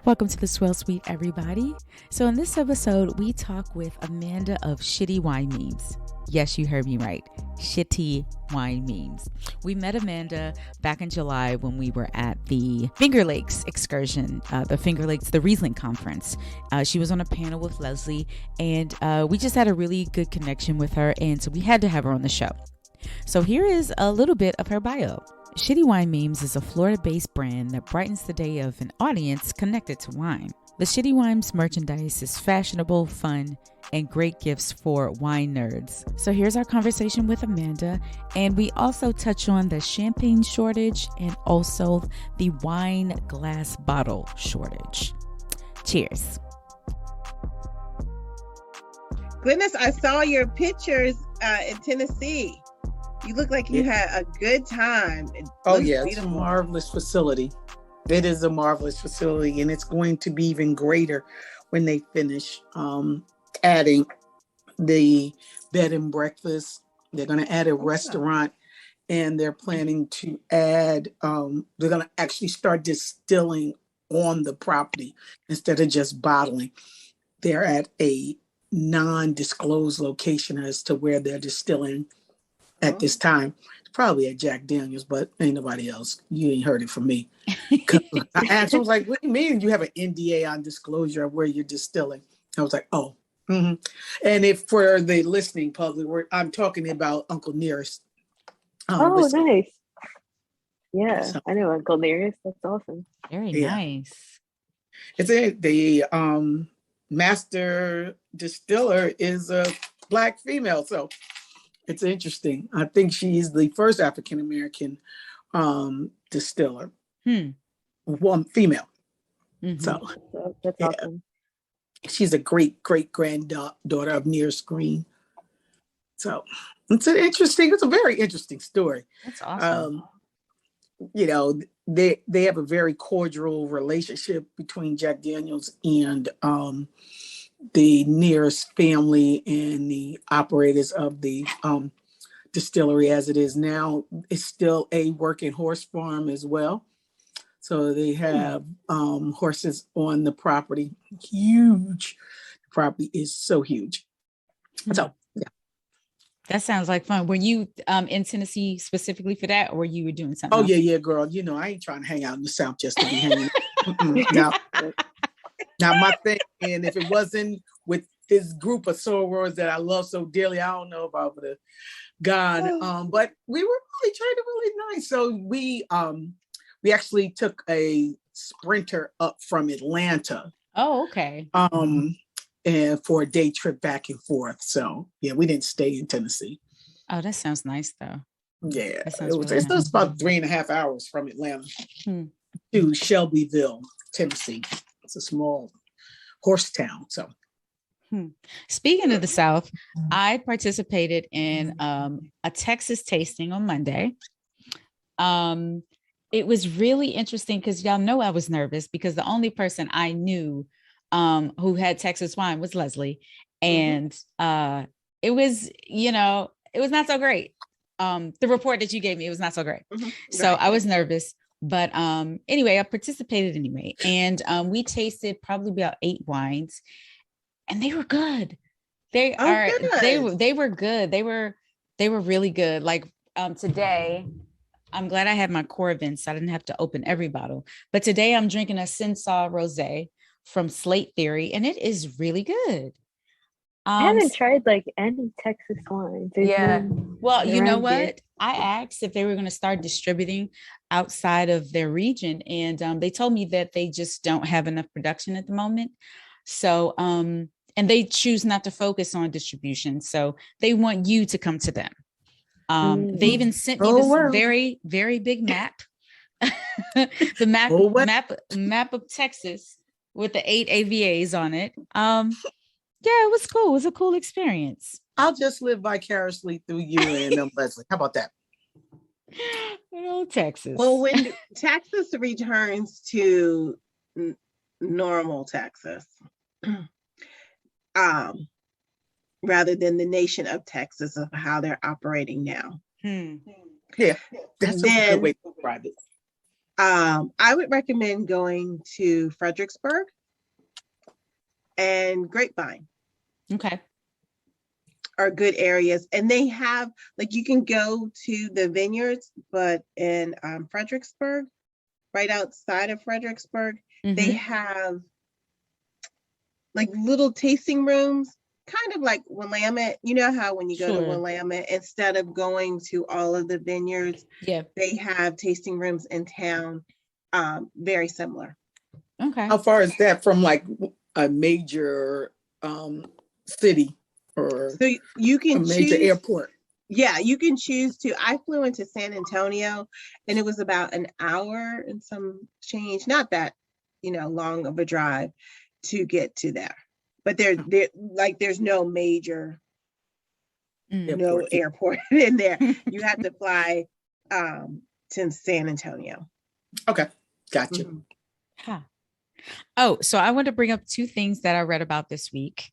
Welcome to the Swell Suite, everybody. So in this episode, we talk with Amanda of Shitty Wine Memes. Yes, you heard me right. Shitty Wine Memes. We met Amanda back in July when we were at the Finger Lakes excursion, the Riesling conference. She was on a panel with Leslie, and we just had a really good connection with her, and so we had to have her on the show. So here is a little bit of her bio. Shitty Wine Memes is a Florida-based brand that brightens the day of an audience connected to wine. The Shitty Wine's merchandise is fashionable, fun, and great gifts for wine nerds. So here's our conversation with Amanda, and we also touch on the champagne shortage and also the wine glass bottle shortage. Cheers. Goodness, I saw your pictures in Tennessee. You look like you had a good time. Oh yeah, it's a marvelous facility. It is a marvelous facility, and it's going to be even greater when they finish adding the bed and breakfast. They're going to add a restaurant, and they're planning to add, they're going to actually start distilling on the property instead of just bottling. They're at a non-disclosed location as to where they're distilling at this time. Probably at Jack Daniels, but ain't nobody else. You ain't heard it from me. I asked, I was like, what do you mean you have an NDA on disclosure of where you're distilling? I was like, oh. Mm-hmm. And if for the listening public, I'm talking about Uncle Nearest. Whiskey. Nice. Yeah, so, I know Uncle Nearest. That's awesome. Very nice. It's the master distiller is a Black female, so it's interesting. I think she's the first African-American distiller. One female. Mm-hmm. So that's awesome. She's a great granddaughter of Nearest Green. So it's a very interesting story. That's awesome. They have a very cordial relationship between Jack Daniels and the Nearest family and the operators of the distillery. As it is now, it's still a working horse farm as well. So they have horses on the property. Huge. The property is so huge. So yeah. That sounds like fun. Were you in Tennessee specifically for that, or you were doing something else? Yeah, girl. I ain't trying to hang out in the South just to be hanging out. Now my thing, and if it wasn't with this group of sorors that I love so dearly, I don't know if I would have gone. But we were really nice. So we actually took a sprinter up from Atlanta. Oh, okay. And for a day trip back and forth. So yeah, we didn't stay in Tennessee. Oh, that sounds nice though. Yeah, it's about 3.5 hours from Atlanta to Shelbyville, Tennessee. It's a small horse town. So, speaking of the South, I participated in a Texas tasting on Monday. It was really interesting because y'all know I was nervous because the only person I knew who had Texas wine was Leslie, and it was not so great. The report that you gave me, it was not so great. So I was nervous. But anyway, I participated anyway. And we tasted probably about 8 wines, and they were good. They were good. They were really good. Like today, I'm glad I had my core events, so I didn't have to open every bottle. But today I'm drinking a Sensa Rosé from Slate Theory, and it is really good. I haven't tried any Texas wines. Well, you know what? Here. I asked if they were going to start distributing outside of their region, and they told me that they just don't have enough production at the moment. So, and they choose not to focus on distribution. So they want you to come to them. They even sent me this very, very big map, the map of Texas with the 8 AVAs on it. Yeah, it was cool. It was a cool experience. I'll just live vicariously through you and Leslie. How about that? Texas. Well, when Texas returns to normal Texas, rather than the nation of Texas of how they're operating now. Yeah, that's a good way to describe it. I would recommend going to Fredericksburg and Grapevine. Okay. Are good areas, and they have, like, you can go to the vineyards, but in Fredericksburg, right outside of Fredericksburg, they have like little tasting rooms, kind of like Willamette. You know how when you go to Willamette, instead of going to all of the vineyards, they have tasting rooms in town, very similar. Okay. How far is that from like a major city or so you can a major airport? Yeah, you can choose to. I flew into San Antonio, and it was about an hour and some change, not that, long of a drive to get to there. But there's no major airport in there. You have to fly to San Antonio. Okay, gotcha. Huh. Oh, so I want to bring up two things that I read about this week.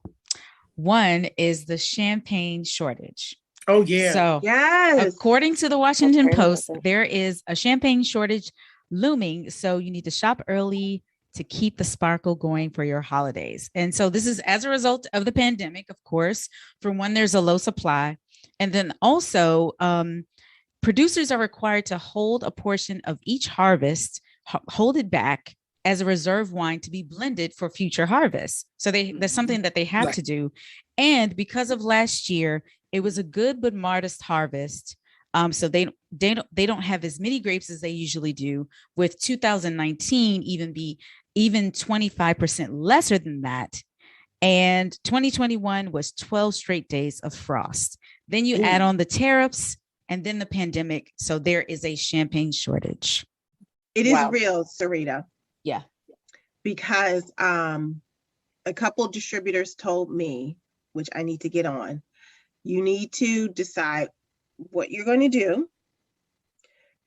One is the champagne shortage. Oh, yeah. So, yes, according to the Washington Post, there is a champagne shortage looming. So you need to shop early to keep the sparkle going for your holidays. And so this is as a result of the pandemic, of course, from when there's a low supply. And then also, producers are required to hold a portion of each harvest, hold it back as a reserve wine to be blended for future harvests. So there's something that they have to do. And because of last year, it was a good but modest harvest. So they don't have as many grapes as they usually do, with 2019 even 25% lesser than that. And 2021 was 12 straight days of frost. Then you add on the tariffs and then the pandemic. So there is a champagne shortage. It is real, Syrah. Yeah. Because a couple distributors told me, which I need to get on, you need to decide what you're going to do,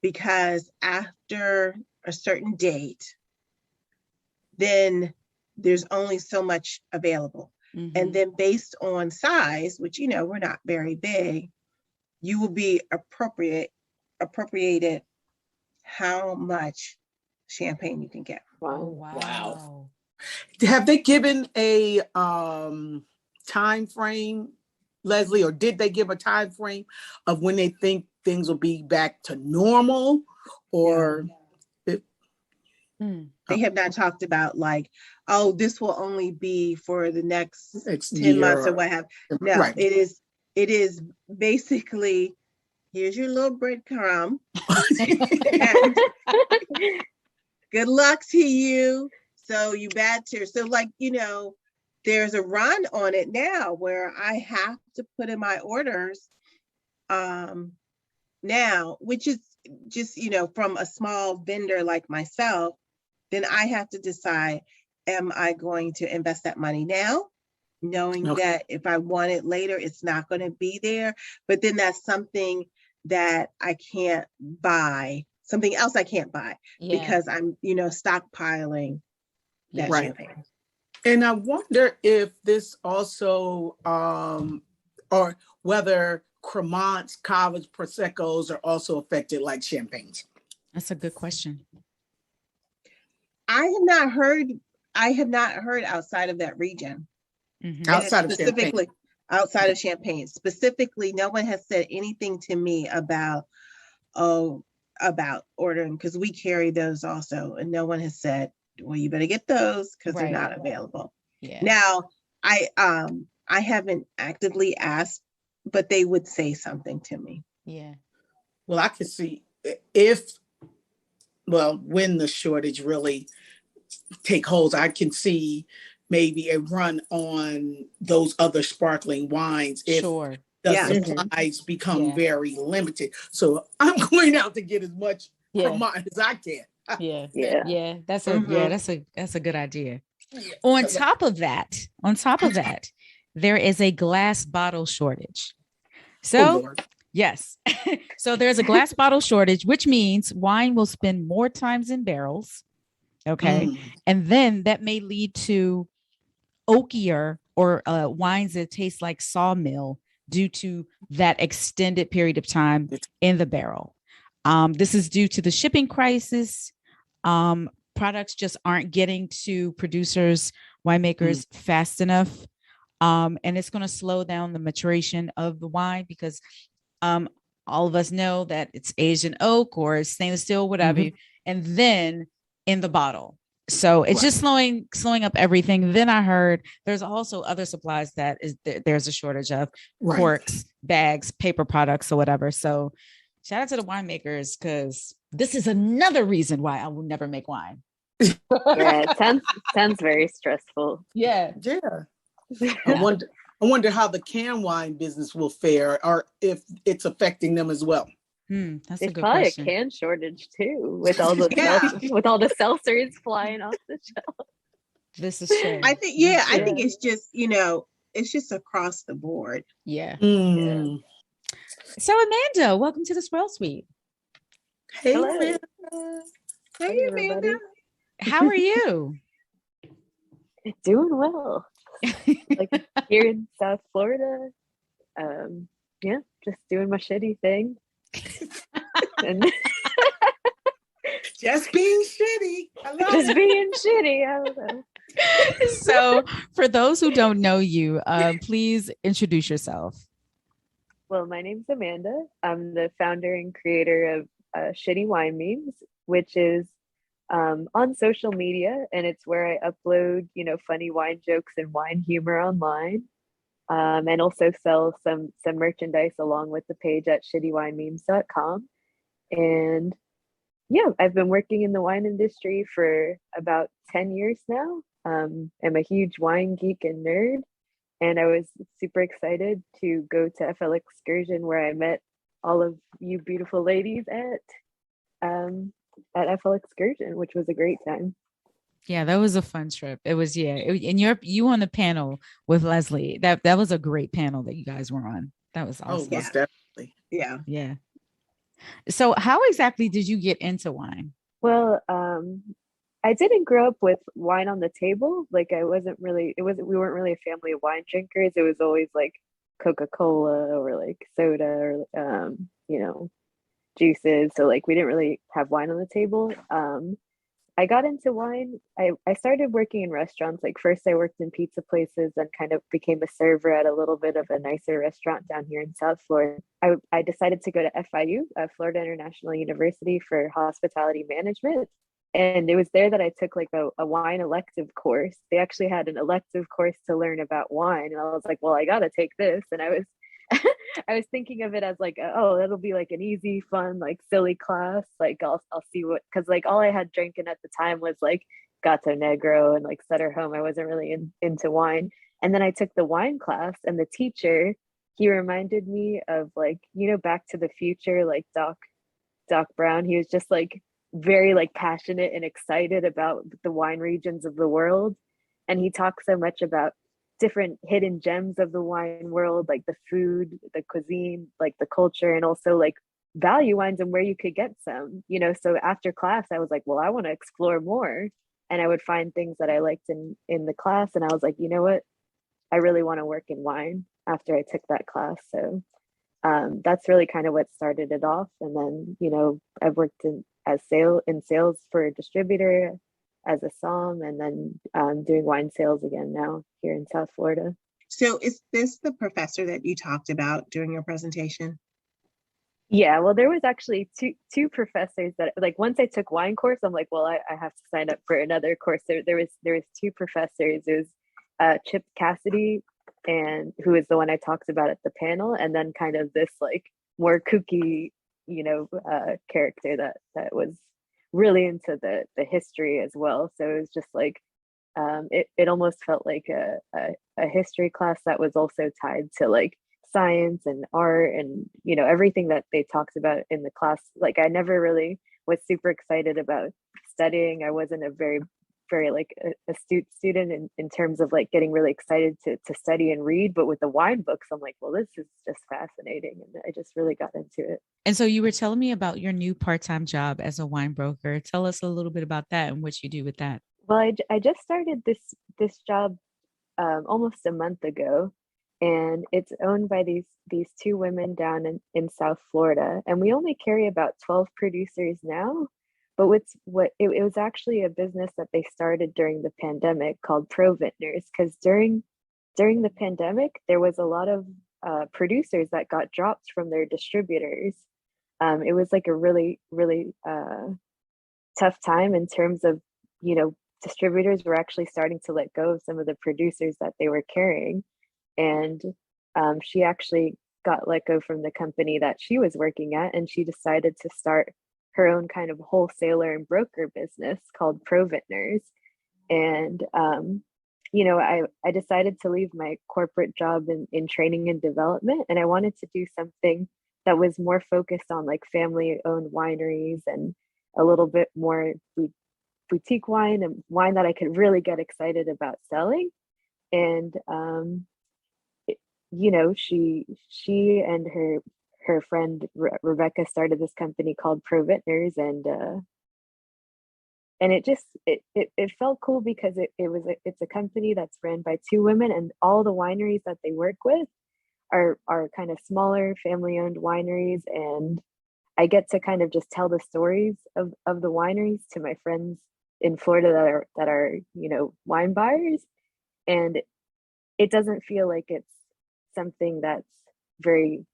because after a certain date, then there's only so much available. And then based on size, which, we're not very big, you will be appropriated how much champagne you can get. Wow. Have they given a time frame, Leslie, or did they give a time frame of when they think things will be back to normal? Or they have not talked about like, oh, this will only be for the next 10 months or what have. No, it is basically, here's your little breadcrumb. Good luck to you. So you better. So like, there's a run on it now where I have to put in my orders now, which is just, from a small vendor like myself, then I have to decide, am I going to invest that money now, knowing that if I want it later, it's not going to be there. But then that's something that I can't buy, something else I can't buy because I'm, stockpiling that champagne. And I wonder if this also, or whether Cremants, Cavas, Proseccos are also affected like champagnes. That's a good question. I have not heard outside of that region. Outside of Champagne. Specifically, no one has said anything to me about ordering, because we carry those also, and no one has said, well, you better get those because they're not available. Now, I haven't actively asked, but they would say something to me. Well, I could see when the shortage really take hold, I can see maybe a run on those other sparkling wines if the supplies become very limited. So I'm going out to get as much Cremant as I can. That's a good idea. On top of that, there is a glass bottle shortage. So yes, so there's a glass bottle shortage, which means wine will spend more times in barrels. Okay. And then that may lead to oakier or wines that taste like sawmill due to that extended period of time in the barrel. This is due to the shipping crisis, Products just aren't getting to producers, winemakers fast enough. And it's going to slow down the maturation of the wine because all of us know that it's aged in oak or stainless steel, whatever, and then in the bottle. So it's just slowing up everything. Then I heard there's also other supplies that there's a shortage of corks, bags, paper products, or whatever. So shout out to the winemakers because this is another reason why I will never make wine. Yeah, it sounds very stressful. Yeah. I wonder how the can wine business will fare, or if it's affecting them as well. That's There's a good probably question. A can shortage too, with all the with all the seltzers flying off the shelf. This is true. I think it's just, it's just across the board. Yeah. Yeah. So Amanda, welcome to the Swirl Suite. Hey, Hello. Amanda. Hey, Amanda. How are you? Doing well. Like here in South Florida. Just doing my shitty thing. And just being shitty. I love just being shitty. I don't know. So for those who don't know you, please introduce yourself. Well, my name's Amanda. I'm the founder and creator of Shitty Wine Memes, which is on social media, and it's where I upload, funny wine jokes and wine humor online, and also sell some merchandise along with the page at shittywinememes.com. And yeah, I've been working in the wine industry for about 10 years now. I'm a huge wine geek and nerd, and I was super excited to go to FL Excursion where I met all of you beautiful ladies at FL Excursion, which was a great time. Yeah, that was a fun trip. It was, and you on the panel with Leslie. That was a great panel that you guys were on. That was awesome. Oh, most definitely. Yeah. Yeah. So how exactly did you get into wine? Well, I didn't grow up with wine on the table. Like we weren't really a family of wine drinkers. It was always like Coca-Cola or like soda or juices. So like we didn't really have wine on the table. I got into wine. I started working in restaurants. Like first I worked in pizza places and kind of became a server at a little bit of a nicer restaurant down here in South Florida. I decided to go to FIU, Florida International University, for hospitality management. And it was there that I took like a wine elective course. They actually had an elective course to learn about wine. And I was like, well, I got to take this. And I was I was thinking of it as like, oh, that'll be like an easy, fun, like silly class. Like I'll see what, because like all I had drinking at the time was like Gato Negro and like Sutter Home. I wasn't really into wine. And then I took the wine class, and the teacher, he reminded me of like, Back to the Future, like Doc Brown. He was just like very like passionate and excited about the wine regions of the world. And he talked so much about different hidden gems of the wine world, like the food, the cuisine, like the culture, and also like value wines and where you could get some, So after class, I was like, well, I want to explore more. And I would find things that I liked in the class. And I was like, you know what? I really want to work in wine after I took that class. So that's really kind of what started it off. And then, I've worked in sales for a distributor, as a somm, and then doing wine sales again now here in South Florida. So is this the professor that you talked about during your presentation? Yeah, well, there was actually two professors that, like, once I took wine course, I'm like, well, I have to sign up for another course. There was two professors. It was Chip Cassidy, and who is the one I talked about at the panel, and then kind of this like more kooky, character that was really into the history as well. So it was just like it almost felt like a history class that was also tied to like science and art and everything that they talked about in the class. Like I never really was super excited about studying. I wasn't a very like astute student in terms of like getting really excited to study and read, but with the wine books I'm like, well, this is just fascinating, and I just really got into it. And so you were telling me about your new part-time job as a wine broker. Tell us a little bit about that and what you do with that. Well, I just started this job almost a month ago, and it's owned by these two women down in South Florida, and we only carry about 12 producers now, it was actually a business that they started during the pandemic called Pro Vintners, because during the pandemic there was a lot of producers that got dropped from their distributors. It was like a really tough time in terms of, distributors were actually starting to let go of some of the producers that they were carrying. And she actually got let go from the company that she was working at, and she decided to start her own kind of wholesaler and broker business called Pro Vintners. And I decided to leave my corporate job in training and development, and I wanted to do something that was more focused on like family owned wineries and a little bit more boutique wine and wine that I could really get excited about selling. And she and her friend Rebecca started this company called Pro Vintners, and it felt cool because it's a company that's ran by two women, and all the wineries that they work with are kind of smaller family owned wineries, and I get to kind of just tell the stories of the wineries to my friends in Florida that are wine buyers, and it doesn't feel like it's something that's very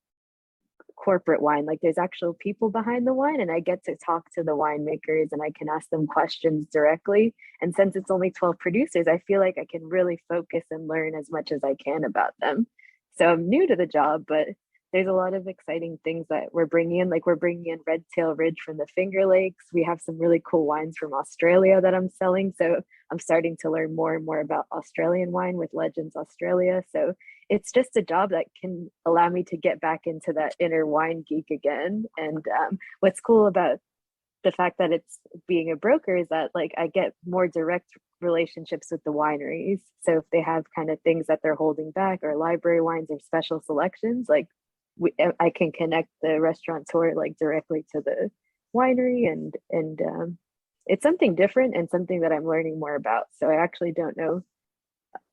corporate wine. Like there's actual people behind the wine, and I get to talk to the winemakers and I can ask them questions directly. And since it's only 12 producers, I feel like I can really focus and learn as much as I can about them. So I'm new to the job, but there's a lot of exciting things that we're bringing in. Like we're bringing in Red Tail Ridge from the Finger Lakes. We have some really cool wines from Australia that I'm selling. So I'm starting to learn more and more about Australian wine with Legends Australia. So it's just a job that can allow me to get back into that inner wine geek again. And what's cool about the fact that it's being a broker is that like I get more direct relationships with the wineries. So if they have kind of things that they're holding back or library wines or special selections, like I can connect the restaurateur like directly to the winery, and it's something different and something that I'm learning more about. So I actually don't know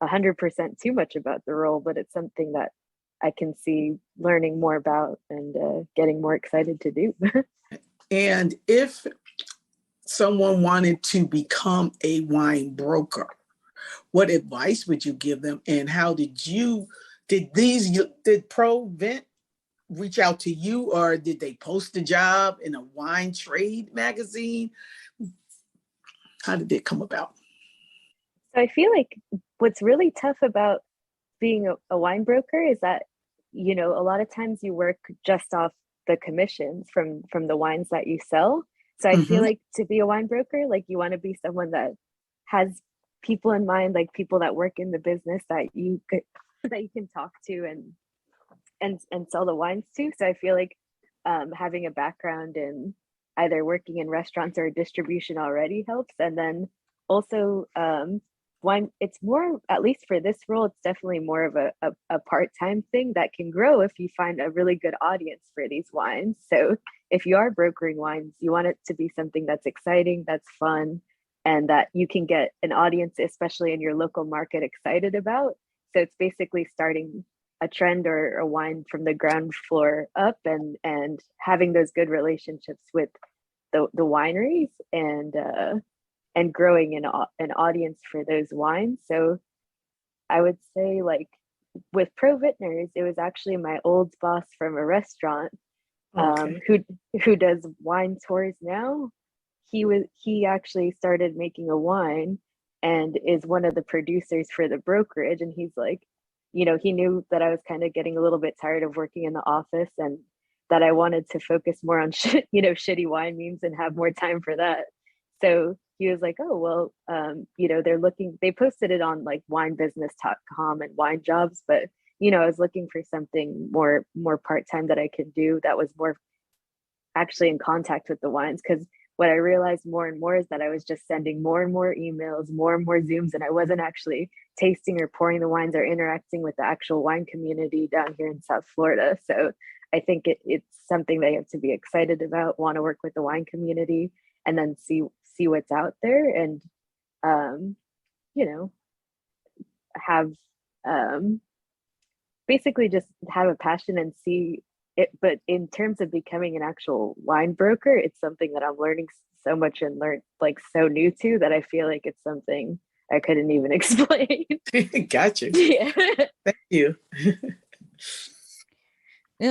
100% too much about the role, but it's something that I can see learning more about and getting more excited to do. And if someone wanted to become a wine broker, what advice would you give them? And how did Pro Vent reach out to you, or did they post a job in a wine trade magazine? How did it come about? So I feel like what's really tough about being a wine broker is that, a lot of times you work just off the commissions from the wines that you sell. So I feel like to be a wine broker, like you want to be someone that has people in mind, like people that work in the business that you can talk to and sell the wines to. So I feel like having a background in either working in restaurants or distribution already helps. And then also wine, it's more, at least for this role, it's definitely more of a part-time thing that can grow if you find a really good audience for these wines. So if you are brokering wines, you want it to be something that's exciting, that's fun, and that you can get an audience, especially in your local market, excited about. So it's basically starting a trend or a wine from the ground floor up, and having those good relationships with the wineries and growing an audience for those wines. So I would say, like with Pro Vintners, it was actually my old boss from a restaurant who does wine tours now. He actually started making a wine and is one of the producers for the brokerage. And he's like, he knew that I was kind of getting a little bit tired of working in the office and that I wanted to focus more on shitty wine memes and have more time for that. So he was like, oh, well, they posted it on like winebusiness.com and wine jobs, but, I was looking for something more part-time that I could do that was more actually in contact with the wines. Because what I realized more and more is that I was just sending more and more emails, more and more Zooms, and I wasn't actually tasting or pouring the wines or interacting with the actual wine community down here in South Florida. So I think it's something that you have to be excited about, want to work with the wine community, and then see what's out there, and have basically just have a passion and see it. But in terms of becoming an actual wine broker, it's something that I'm learning so much and learned like so new to that I feel like it's something I couldn't even explain. Gotcha. Yeah. Thank you.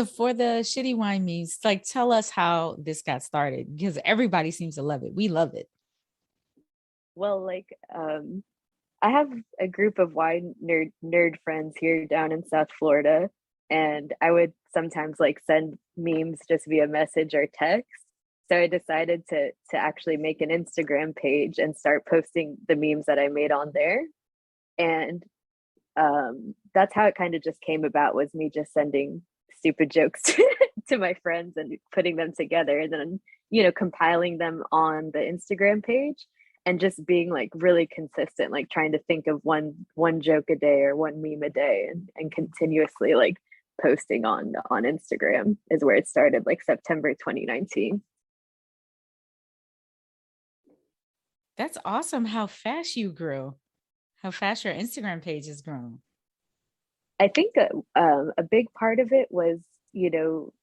For the shitty wine memes, like tell us how this got started because everybody seems to love it. We love it. Well, like I have a group of wine nerd friends here down in South Florida, and I would sometimes like send memes just via message or text. So I decided to actually make an Instagram page and start posting the memes that I made on there. And that's how it kind of just came about, was me just sending stupid jokes to my friends and putting them together, and then, you know, compiling them on the Instagram page and just being like really consistent, like trying to think of one joke a day or one meme a day, and continuously like posting on Instagram is where it started, like September 2019. That's awesome how fast you grew, how fast your Instagram page has grown. I think a big part of it was, you know,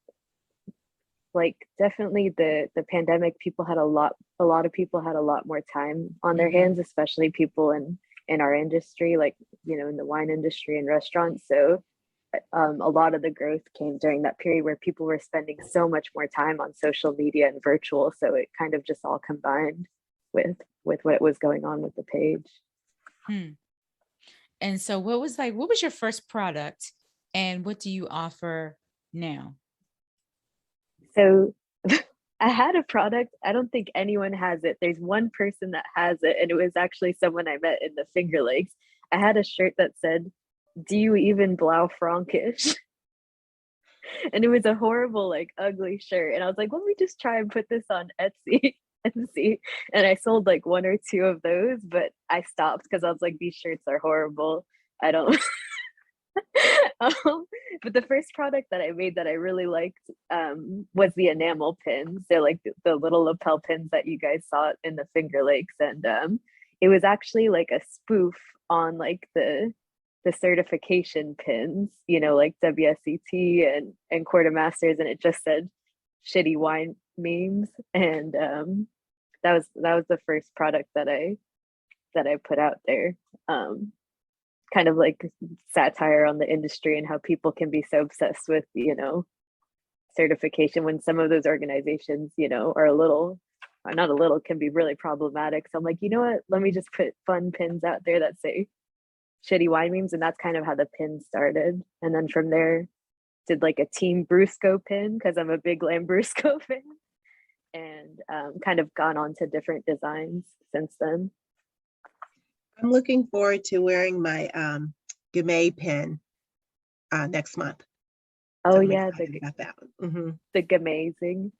like definitely the pandemic. People had a lot of people had a lot more time on their hands, especially people in our industry, like, you know, in the wine industry and restaurants. So a lot of the growth came during that period where people were spending so much more time on social media and virtual. So it kind of just all combined with what was going on with the page. And so what was your first product and what do you offer now? So I had a product. I don't think anyone has it. There's one person that has it, and it was actually someone I met in the Finger Lakes. I had a shirt that said, "Do you even blau Frankish?" And it was a horrible, like ugly shirt. And I was like, let me just try and put this on Etsy and see. And I sold like one or two of those, but I stopped because I was like, these shirts are horrible. I don't. But the first product that I made that I really liked was the enamel pins. They're like the little lapel pins that you guys saw in the Finger Lakes. And it was actually like a spoof on like the certification pins, you know, like WSET and Quartermasters, and it just said shitty wine memes. And that was the first product that I put out there. Kind of like satire on the industry and how people can be so obsessed with, you know, certification when some of those organizations, you know, are a little, or not a little, can be really problematic. So I'm like, you know what, let me just put fun pins out there that say shitty wine memes. And that's kind of how the pin started. And then from there did like a Team Brusco pin because I'm a big Lambrusco fan, and kind of gone on to different designs since then. I'm looking forward to wearing my Gamay pin next month. Oh so yeah, about that one. Mm-hmm. The Gamazing.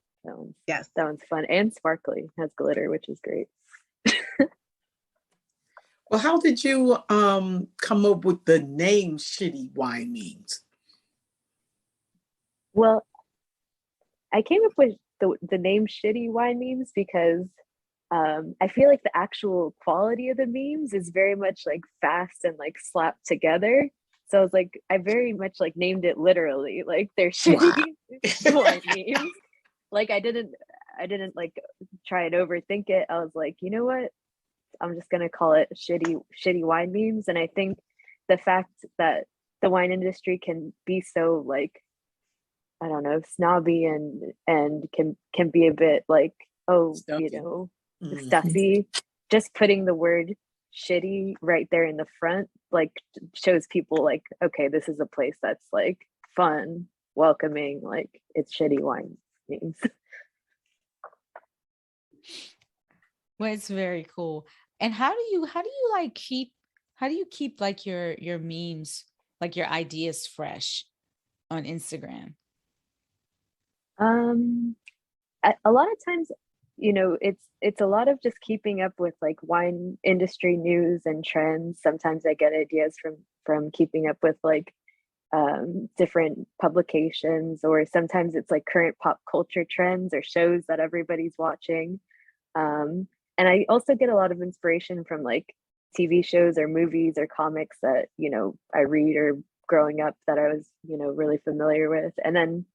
Yes, that one's fun and sparkly. Has glitter, which is great. Well, how did you come up with the name Shitty Wine Memes? Well, I came up with the name Shitty Wine Memes because I feel like the actual quality of the memes is very much like fast and like slapped together. So I was like, I very much like named it literally, like they're shitty wine memes. Like I didn't like try and overthink it. I was like, you know what? I'm just gonna call it shitty wine memes. And I think the fact that the wine industry can be so like, I don't know, snobby and can be a bit like, oh, Stuffy. you know, stuffy. Just putting the word shitty right there in the front like shows people like, okay, this is a place that's like fun, welcoming, like it's shitty wine memes. Well, it's very cool. And how do you like keep like your memes, like your ideas fresh on Instagram? A lot of times, you know, it's a lot of just keeping up with like wine industry news and trends. Sometimes I get ideas from keeping up with like different publications, or sometimes it's like current pop culture trends or shows that everybody's watching. And I also get a lot of inspiration from like TV shows or movies or comics that, you know, I read or growing up that I was, you know, really familiar with. And then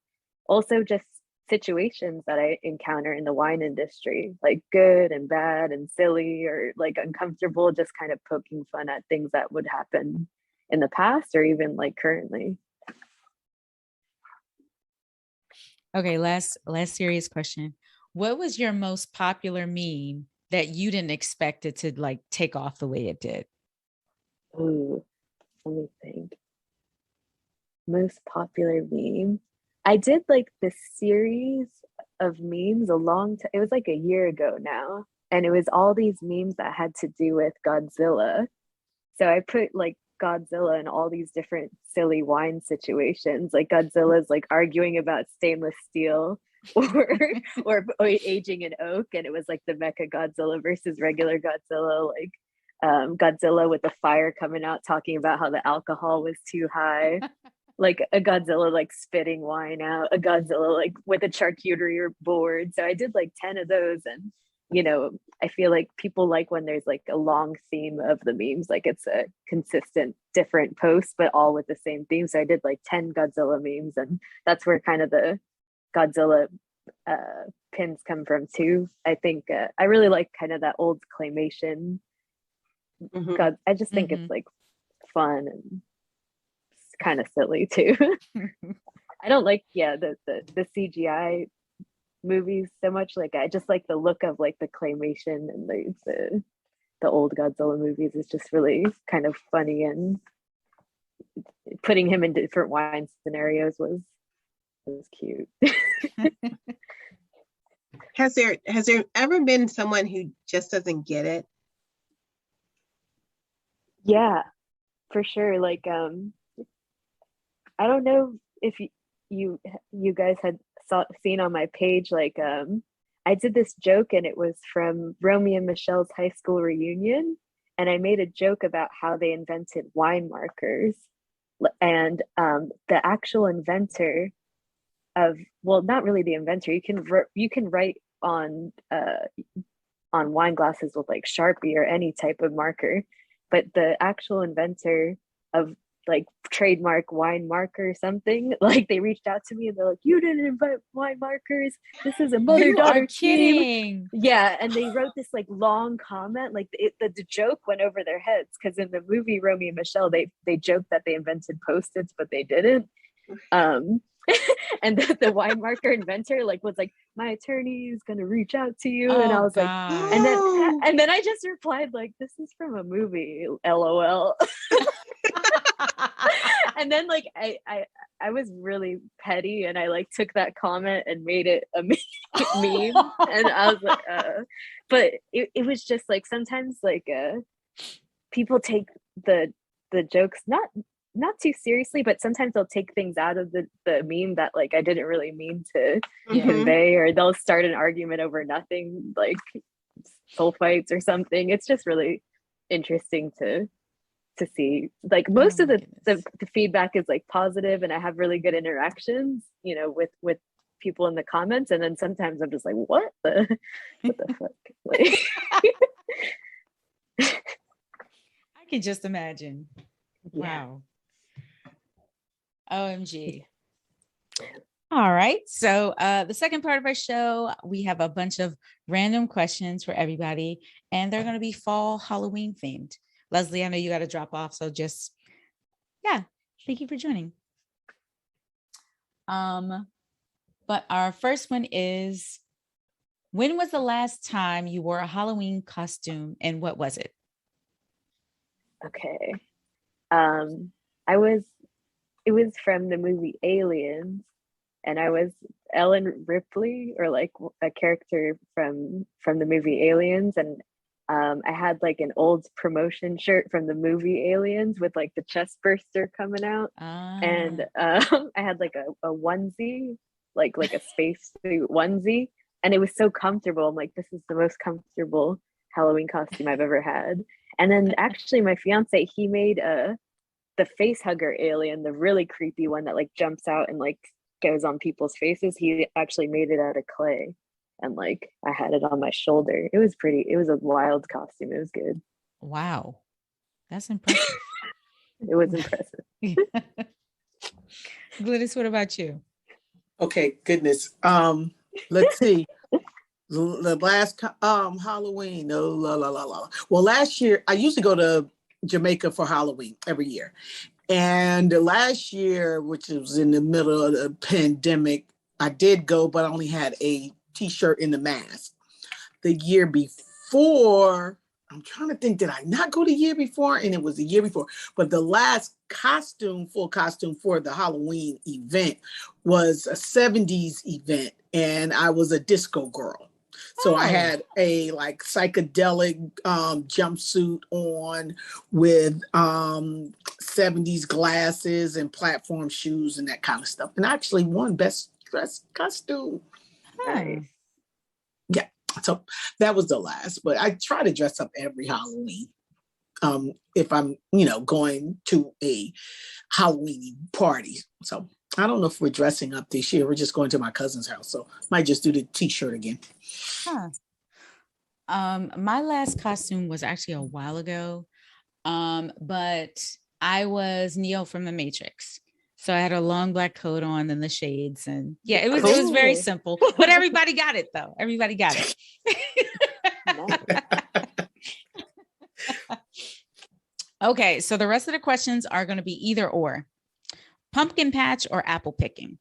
also just situations that I encounter in the wine industry, like good and bad and silly or like uncomfortable, just kind of poking fun at things that would happen in the past or even like currently. Okay, last serious question. What was your most popular meme that you didn't expect it to like take off the way it did? Ooh, let me think. Most popular meme. I did like this series of memes a long time. It was like a year ago now. And it was all these memes that had to do with Godzilla. So I put like Godzilla in all these different silly wine situations. Like Godzilla's like arguing about stainless steel or aging in oak, and it was like the Mecha Godzilla versus regular Godzilla, like Godzilla with the fire coming out talking about how the alcohol was too high. Like a Godzilla like spitting wine out, a Godzilla like with a charcuterie board. So I did like 10 of those, and I feel like people like when there's like a long theme of the memes, like it's a consistent different post but all with the same theme. So I did like 10 Godzilla memes, and that's where kind of the Godzilla pins come from too. I think I really like kind of that old claymation. God, I just think it's like fun and kind of silly too. I don't like the CGI movies so much. Like I just like the look of like the claymation, and the old Godzilla movies is just really kind of funny, and putting him in different wine scenarios was cute. Has there ever been someone who just doesn't get it? Yeah, for sure. Like I don't know if you guys had seen on my page, like I did this joke, and it was from Romy and Michelle's high school reunion, and I made a joke about how they invented wine markers, and the actual inventor of, well, not really the inventor, you can write on wine glasses with like Sharpie or any type of marker, but the actual inventor of like trademark wine marker or something, like they reached out to me and they're like, you didn't invent wine markers, this is a mother-daughter team. Yeah, and they wrote this like long comment, like the joke went over their heads, because in the movie Romy and Michelle, they joked that they invented Post-its, but they didn't. And the wine marker inventor like was like, my attorney is gonna reach out to you. And I was like, and then I just replied like, this is from a movie, LOL. And then like I was really petty, and I like took that comment and made it a meme. And I was like, but it was just like, sometimes like people take the jokes not too seriously, but sometimes they'll take things out of the meme that like I didn't really mean to convey, or they'll start an argument over nothing, like soul fights or something. It's just really interesting to see. Like most of the feedback is like positive, and I have really good interactions, with people in the comments. And then sometimes I'm just like, what the fuck? Like, I can just imagine. Yeah. Wow. OMG. All right. So the second part of our show, we have a bunch of random questions for everybody, and they're going to be fall Halloween themed. Leslie, I know you got to drop off, so just, thank you for joining. But our first one is, when was the last time you wore a Halloween costume, and what was it? Okay. It was from the movie Aliens, and I was Ellen Ripley, or like a character from the movie Aliens. And I had like an old promotion shirt from the movie Aliens with like the chest burster coming out. And I had like a onesie, like a spacesuit onesie, and it was so comfortable. I'm like, this is the most comfortable Halloween costume I've ever had. And then actually my fiance, he made the face hugger alien, the really creepy one that like jumps out and like goes on people's faces. He actually made it out of clay, and like I had it on my shoulder. It was a wild costume. It was good. Wow, that's impressive. It was impressive. Glynis, what about you? Okay, goodness. Let's see. The last Halloween. Oh, la la la la. Well, last year I usually go to Jamaica for Halloween every year, and last year, which was in the middle of the pandemic, I did go, but I only had a T-shirt and the mask. The year before, I'm trying to think, did I not go the year before? And it was the year before. But the last full costume for the Halloween event was a 70s event, and I was a disco girl. So I had a like psychedelic jumpsuit on with 70s glasses and platform shoes and that kind of stuff. And I actually won best dressed costume. Nice. Yeah. So that was the last, but I try to dress up every Halloween. If I'm, going to a Halloween party. So I don't know if we're dressing up this year. We're just going to my cousin's house. So might just do the T-shirt again. Huh. My last costume was actually a while ago. But I was Neo from the Matrix. So I had a long black coat on and the shades, and yeah, it was very simple, but everybody got it though. Everybody got it. Okay, so the rest of the questions are going to be either or. Pumpkin patch or apple picking?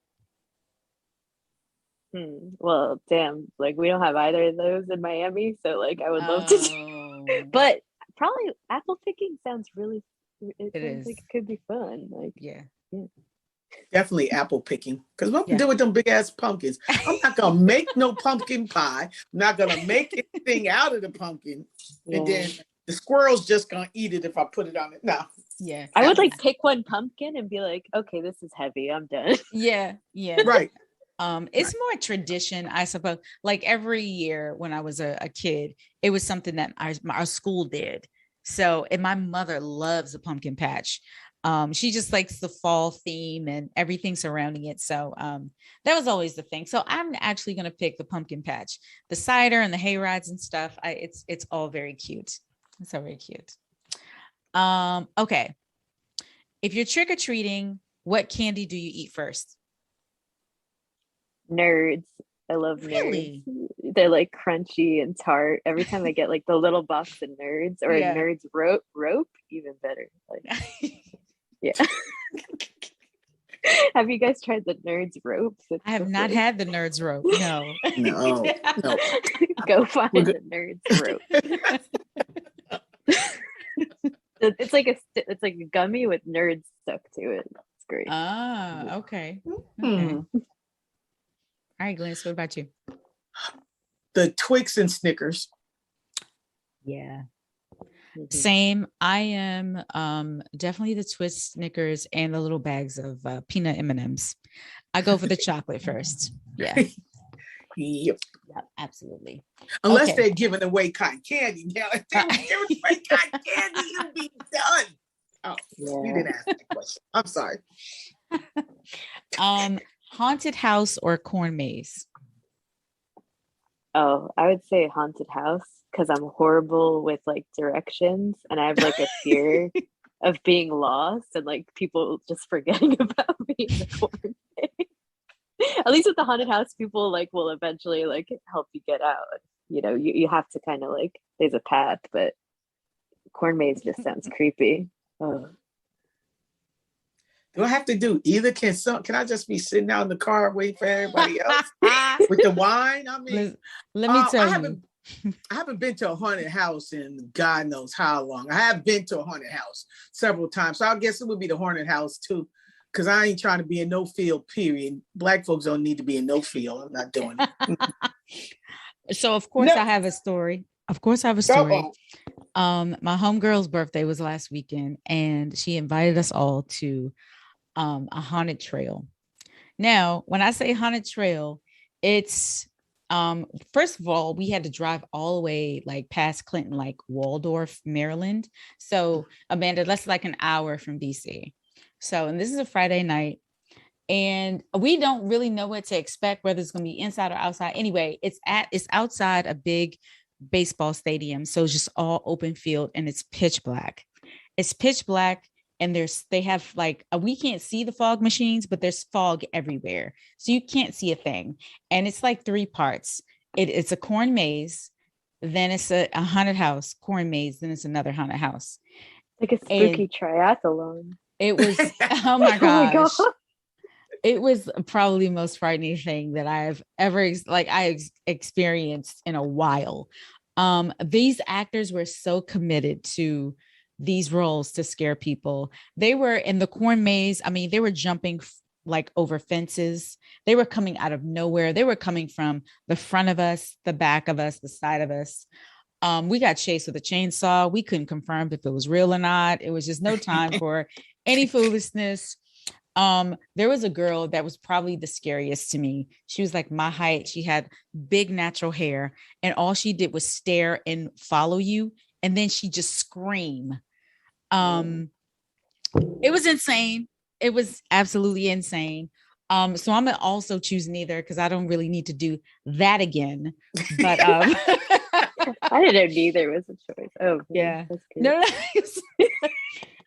Well, damn, like we don't have either of those in Miami, so like I would love to, but probably apple picking sounds really. It sounds like it could be fun. Like yeah. Definitely apple picking, because what we do with them big ass pumpkins? I'm not gonna make no pumpkin pie. I'm not gonna make anything out of the pumpkin, and then the squirrel's just gonna eat it if I put it on it. No. Yeah, I would like pick one pumpkin and be like, okay, this is heavy. I'm done. Yeah. Right. It's more tradition, I suppose. Like every year when I was a kid, it was something that our school did. So, and my mother loves a pumpkin patch. She just likes the fall theme and everything surrounding it. So that was always the thing. So I'm actually going to pick the pumpkin patch, the cider and the hay rides and stuff. It's all very cute. It's all very cute. Okay. If you're trick-or-treating, what candy do you eat first? Nerds. I love nerds. They're like crunchy and tart. Every time I get like the little box of nerds or a nerds rope, even better. Like, yeah. Have you guys tried the nerds ropes? I have not had the nerds rope. No. No. Go find the nerds rope. It's like a gummy with nerds stuck to it. It's great. Ah, okay. Okay. All right, Glenn, so what about you? The Twix and Snickers. Yeah. Same. I am definitely the Twix, Snickers, and the little bags of peanut M&Ms. I go for the chocolate first. Yeah. Yep. Yeah, absolutely. Unless they're giving away cotton candy. Now, if they were giving away cotton candy, you'd be done. Oh, you didn't ask that question. I'm sorry. Haunted house or corn maze? Oh, I would say haunted house because I'm horrible with like directions and I have like a fear of being lost and like people just forgetting about me in the corn maze. At least with the haunted house, people like will eventually like help you get out. You have to kind of like there's a path, but corn maze just sounds creepy. Oh. Do I have to do either? Can I just be sitting out in the car waiting for everybody else with the wine? I mean, let me tell you. I haven't been to a haunted house in God knows how long. I have been to a haunted house several times. So I guess it would be the haunted house too. Because I ain't trying to be in no field, period. Black folks don't need to be in no field. I'm not doing it. So of course I have a story. My homegirl's birthday was last weekend and she invited us all to a haunted trail. Now, when I say haunted trail, it's first of all, we had to drive all the way like past Clinton, like Waldorf, Maryland. So Amanda, that's like an hour from DC. So, and this is a Friday night and we don't really know what to expect, whether it's going to be inside or outside. Anyway, it's outside a big baseball stadium. So it's just all open field and it's pitch black. and they have like we can't see the fog machines, but there's fog everywhere, so you can't see a thing. And it's like 3 parts. It's a corn maze, then it's a haunted house, corn maze, then it's another haunted house. Like a spooky triathlon. It was oh my Oh my gosh. God. It was probably the most frightening thing that I've ever experienced in a while. These actors were so committed to these roles to scare people. They were in the corn maze. I mean, they were jumping like over fences. They were coming out of nowhere. They were coming from the front of us, the back of us, the side of us. We got chased with a chainsaw. We couldn't confirm if it was real or not. It was just no time for any foolishness. There was a girl that was probably the scariest to me. She was like my height. She had big natural hair, and all she did was stare and follow you. And then she just scream. It was insane. It was absolutely insane. So I'm gonna also choose neither because I don't really need to do that again. But I didn't know neither was a choice. Oh yeah, that's good. no,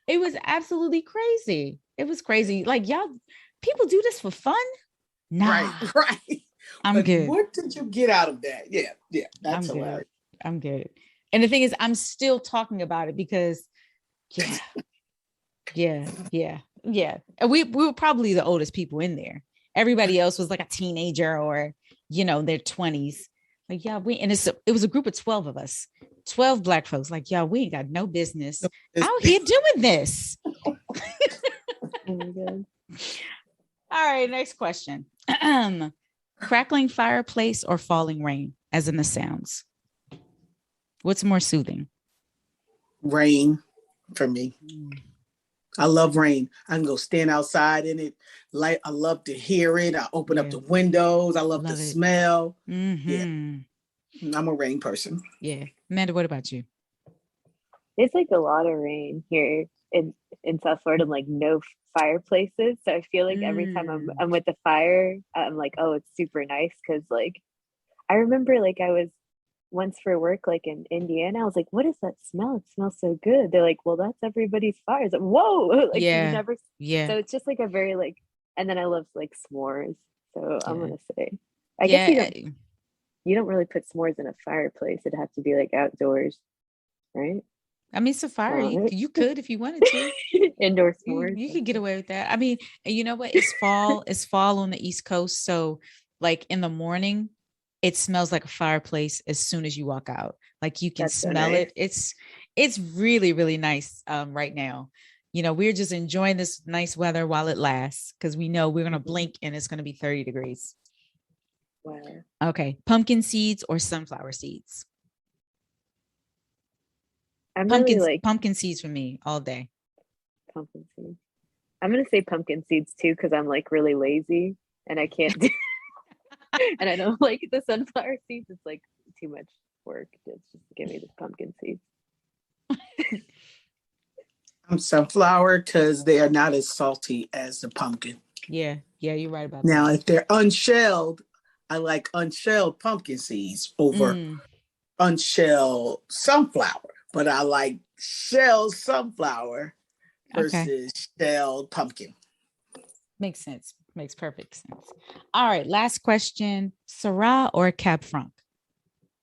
it was absolutely crazy. It was crazy. Like y'all, people do this for fun. Nah, Right. I'm But good. what did you get out of that? Yeah, that's hilarious. I'm good. And the thing is, I'm still talking about it because, yeah. And we were probably the oldest people in there. Everybody else was like a teenager or, their 20s. Like, it was a group of 12 of us, 12 Black folks. Like, we ain't got no business out here doing this. Oh my God. All right, next question. Crackling fireplace or falling rain, as in the sounds? What's more soothing? Rain for me. I love rain. I can go stand outside in it. Like I love to hear it. I open up the windows. I love the smell. Mm-hmm. Yeah, I'm a rain person. Yeah, Amanda, what about you? It's like a lot of rain here in South Florida, and like no fireplaces. So I feel like every time I'm with the fire, I'm like, oh, it's super nice because like I remember like I was once for work like in Indiana. I was like, what is that smell? It smells so good. They're like, well, that's everybody's fires. Like, whoa, like you never. Yeah. So it's just like a very like, and then I love like s'mores. So I'm gonna say, I guess you don't really put s'mores in a fireplace. It'd have to be like outdoors, right? I mean, it's a fire. You could if you wanted to. Indoor s'mores. You could get away with that. I mean, and you know what? It's fall. It's fall on the East Coast. So like in the morning, it smells like a fireplace as soon as you walk out. Like you can smell it. It's really, really nice right now. We're just enjoying this nice weather while it lasts because we know we're going to blink and it's going to be 30 degrees. Wow. Okay. Pumpkin seeds or sunflower seeds? Pumpkin seeds for me all day. Pumpkin seeds. I'm going to say pumpkin seeds too because I'm like really lazy and I can't do and I don't like the sunflower seeds. It's like too much work. Just give me the pumpkin seeds. I'm sunflower because they are not as salty as the pumpkin. Yeah, you're right about that. Now, if they're unshelled, I like unshelled pumpkin seeds over unshelled sunflower. But I like shelled sunflower versus shelled pumpkin. Makes sense. Makes perfect sense. All right, last question. Syrah or Cab Franc?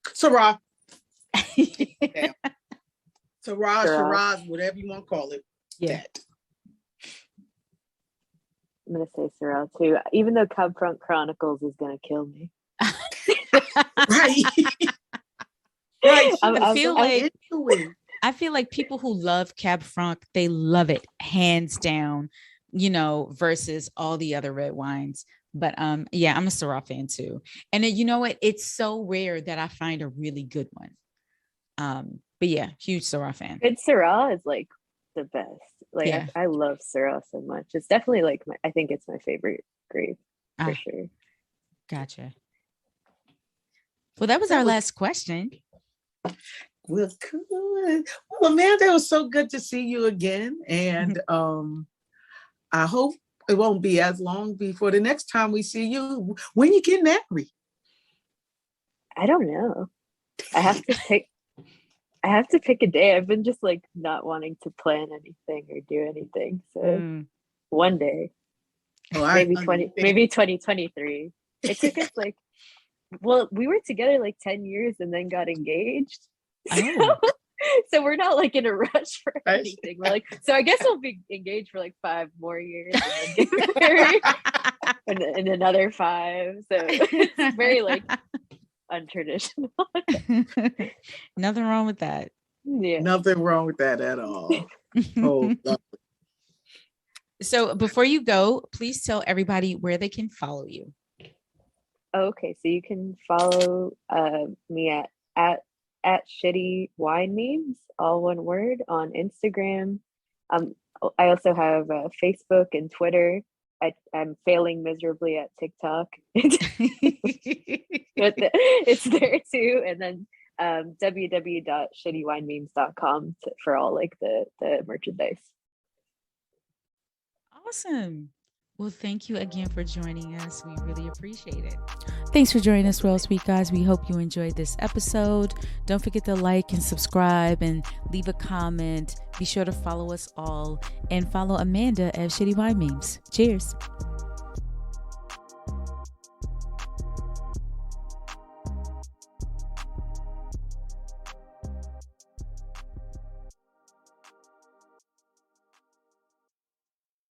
Syrah. Yeah. Syrah, whatever you want to call it. Yeah. That. I'm going to say Syrah too, even though Cab Franc Chronicles is going to kill me. Right. Right. I feel like people who love Cab Franc, they love it hands down, versus all the other red wines. But I'm a Syrah fan too. And then, you know what? It's so rare that I find a really good one. But yeah, huge Syrah fan. Good Syrah is like the best. Like I love Syrah so much. It's definitely like I think it's my favorite grape for sure. Gotcha. Well, that was our last question. Well, good. Well, Amanda, it was so good to see you again. And I hope it won't be as long before the next time we see you. When you get married? I don't know. I have to pick. I have to pick a day. I've been just like not wanting to plan anything or do anything. So one day, maybe 2023. It took us like, well, we were together like 10 years and then got engaged. So we're not like in a rush for anything. We're like, so I guess we'll be engaged for like 5 more years and then get married in another 5. So it's very like untraditional. Nothing wrong with that. Yeah. Nothing wrong with that at all. Oh, God. So before you go, please tell everybody where they can follow you. Okay, so you can follow me at Shitty Wine Memes, all one word, on Instagram. I also have Facebook and Twitter. I'm failing miserably at TikTok. But it's there too. And then www.shittywinememes.com for all like the merchandise. Awesome. Well, thank you again for joining us. We really appreciate it. Thanks for joining us, Royal Sweet Guys. We hope you enjoyed this episode. Don't forget to like and subscribe and leave a comment. Be sure to follow us all and follow Amanda at Shitty Wine Memes. Cheers.